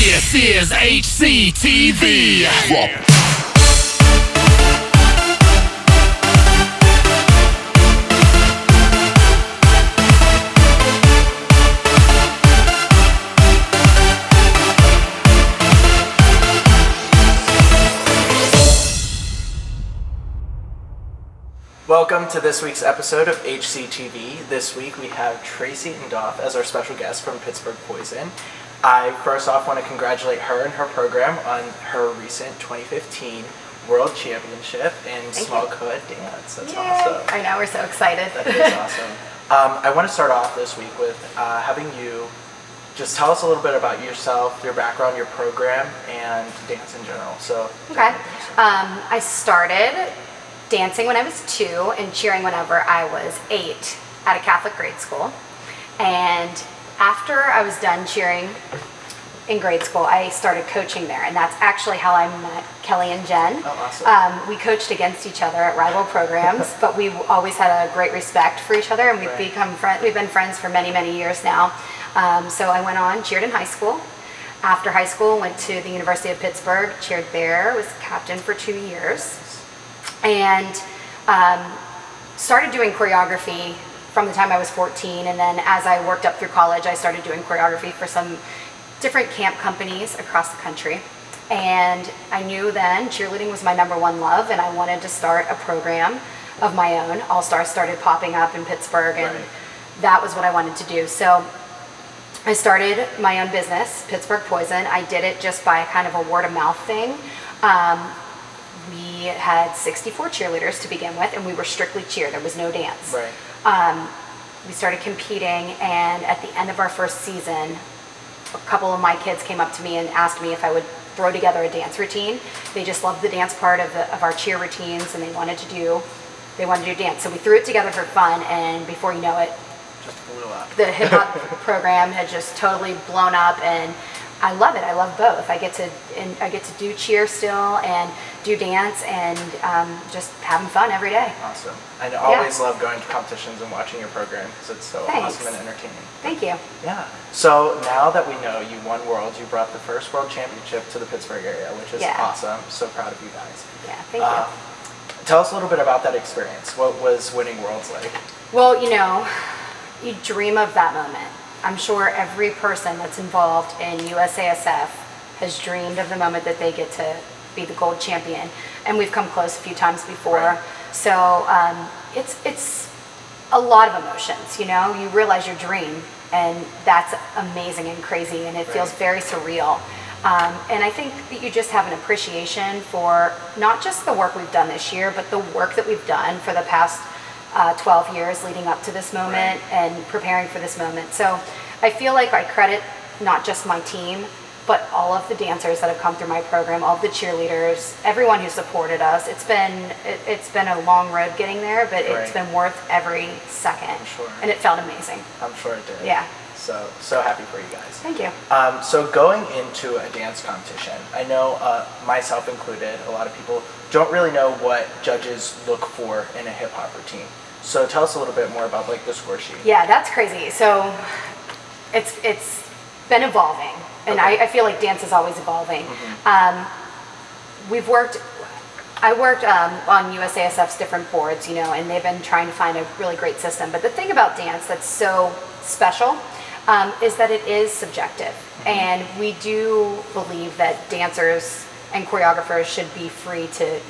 This is HCTV. Welcome to this week's episode of HCTV. This week we have Tracy Indof as our special guest from Pittsburgh Poison. I first off want to congratulate her and her program on her recent 2015 World Championship in small co-ed dance. That's awesome. I know, we're so excited. That is awesome. I want to start off this week with having you just tell us a little bit about yourself, your background, your program, and dance in general. So. Okay. I started dancing when I was 2 and cheering whenever I was 8 at a Catholic grade school. And after I was done cheering in grade school, I started coaching there. And that's actually how I met Kelly and Jen. Oh, awesome. We coached against each other at rival programs, but we've always had a great respect for each other, and we've become friends. We've been friends for many, many years now. So I went on, cheered in high school. After high school, went to the University of Pittsburgh, cheered there, was captain for 2 years. And started doing choreography from the time I was 14, and then as I worked up through college, I started doing choreography for some different camp companies across the country. And I knew then cheerleading was my #1 love, and I wanted to start a program of my own. All-Star started popping up in Pittsburgh, and that was what I wanted to do. So I started my own business, Pittsburgh Poison. I did it just by kind of a word-of-mouth thing. We had 64 cheerleaders to begin with, and we were strictly cheer. There was no dance. We started competing, and at the end of our first season, a couple of my kids came up to me and asked me if I would throw together a dance routine. They just loved the dance part of our cheer routines, and they wanted to do dance. So we threw it together for fun, and before you know it, just blew up. The hip hop program had just totally blown up, and I love it. I love both. I get to do cheer still and do dance, and just having fun every day. Awesome. I always love going to competitions and watching your program because it's so awesome and entertaining. Thank you. Yeah. So now that we know you won Worlds, you brought the first World Championship to the Pittsburgh area, which is awesome. So proud of you guys. Yeah, thank you. Tell us a little bit about that experience. What was winning Worlds like? Well, you dream of that moment. I'm sure every person that's involved in USASF has dreamed of the moment that they get to be the gold champion, and we've come close a few times before. So it's a lot of emotions. You realize your dream, and that's amazing and crazy, and it feels very surreal. And I think that you just have an appreciation for not just the work we've done this year, but the work that we've done for the past 12 years leading up to this moment and preparing for this moment. So I feel like I credit not just my team, but all of the dancers that have come through my program, all of the cheerleaders, everyone who supported us. It's been a long road getting there, but it's been worth every second. I'm sure. And it felt amazing. I'm sure it did. Yeah. So happy for you guys. Thank you. So going into a dance competition, I know myself included, a lot of people don't really know what judges look for in a hip hop routine. So tell us a little bit more about the score sheet. Yeah, that's crazy. So it's been evolving, and I feel like dance is always evolving. I worked on USASF's different boards, and they've been trying to find a really great system. But the thing about dance that's so special is that it is subjective, and we do believe that dancers and choreographers should be free to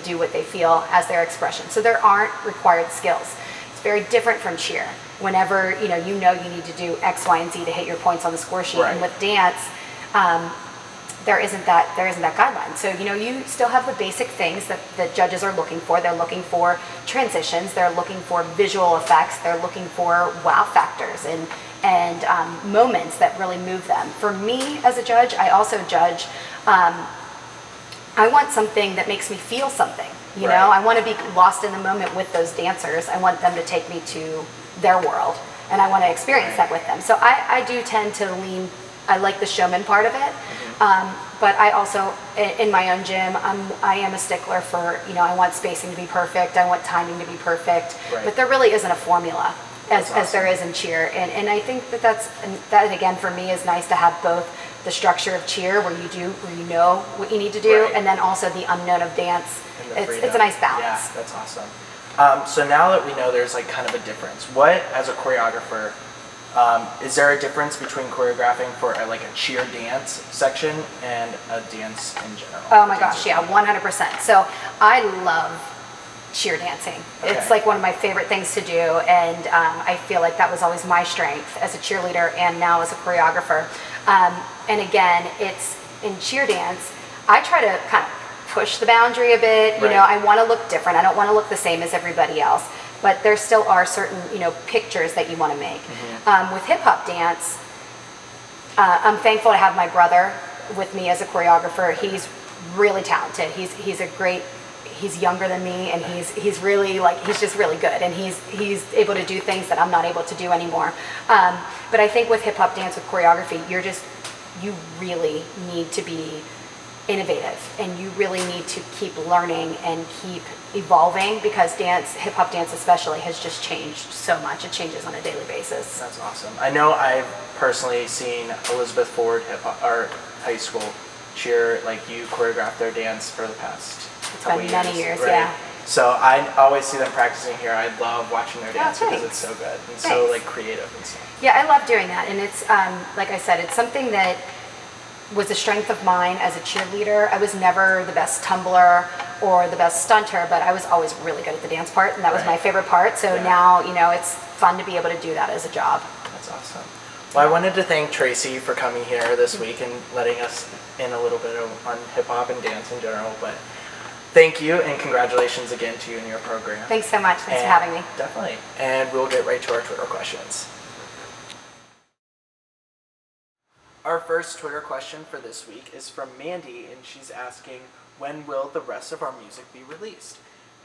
do what they feel as their expression. So there aren't required skills. It's very different from cheer. Whenever you need to do X, Y, and Z to hit your points on the score sheet, and with dance, there isn't that guideline. So you still have the basic things that judges are looking for. They're looking for transitions. They're looking for visual effects. They're looking for wow factors and moments that really move them. For me as a judge, I also judge. I want something that makes me feel something. I want to be lost in the moment with those dancers. I want them to take me to their world, and I want to experience that with them. So I do tend to lean. I like the showman part of it, but I also, in my own gym, I am a stickler for I want spacing to be perfect. I want timing to be perfect. But there really isn't a formula. as there is in cheer. And I think that that again for me is nice to have both the structure of cheer where you know what you need to do, Right. and then also the unknown of dance. And the It's a nice balance. Yeah, that's awesome. So now that we know there's like kind of a difference, what, as a choreographer, is there a difference between choreographing for like a cheer dance section and a dance in general? Oh my gosh, yeah, 100%. So I love cheer dancing. Okay. It's like one of my favorite things to do, and I feel like that was always my strength as a cheerleader and now as a choreographer. And again, it's in cheer dance, I try to kind of push the boundary a bit. You Right. know, I want to look different. I don't want to look the same as everybody else, but there still are certain, you know, pictures that you want to make. With hip hop dance, I'm thankful to have my brother with me as a choreographer. He's really talented. He's younger than me, and he's really like, he's just really good, and he's able to do things that I'm not able to do anymore. But I think with hip hop dance, with choreography, you really need to be innovative, and you really need to keep learning and keep evolving, because hip hop dance especially, has just changed so much. It changes on a daily basis. That's awesome. I know I've personally seen Elizabeth Ford our high school cheer, like you choreographed their dance for the past couple been many years, right? yeah. So I always see them practicing here. I love watching their dance because thanks. it's so good and so Thanks. like creative and stuff. Yeah, I love doing that, and it's like I said, it's something that was a strength of mine as a cheerleader. I was never the best tumbler or the best stunter, but I was always really good at the dance part, and that was Right. my favorite part. So Yeah. now, you know, it's fun to be able to do that as a job. That's awesome. Well, I wanted to thank Tracy for coming here this week and letting us in a little bit on hip hop and dance in general. But thank you, and congratulations again to you and your program. Thanks so much. Thanks for And having me. Definitely. And we'll get right to our Twitter questions. Our first Twitter question for this week is from Mandy, and she's asking, when will the rest of our music be released?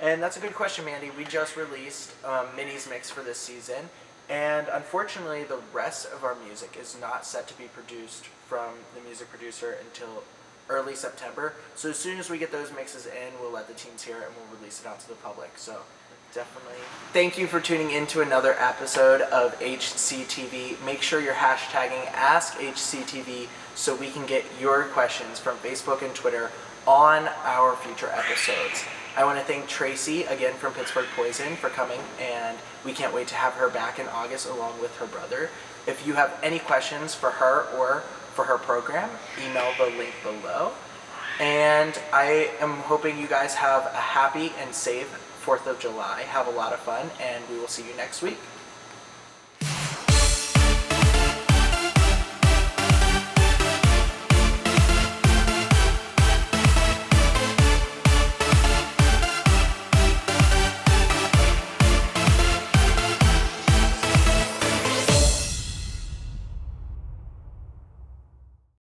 And that's a good question, Mandy. We just released Minnie's Mix for this season, and unfortunately the rest of our music is not set to be produced from the music producer until early September. So as soon as we get those mixes in, we'll let the teams hear it and we'll release it out to the public. So definitely. Thank you for tuning in to another episode of HCTV. Make sure you're hashtagging AskHCTV so we can get your questions from Facebook and Twitter on our future episodes. I want to thank Tracy again from Pittsburgh Poison for coming, and we can't wait to have her back in August along with her brother. If you have any questions for her or for her program, email the link below. And I am hoping you guys have a happy and safe 4th of July. Have a lot of fun, and we will see you next week.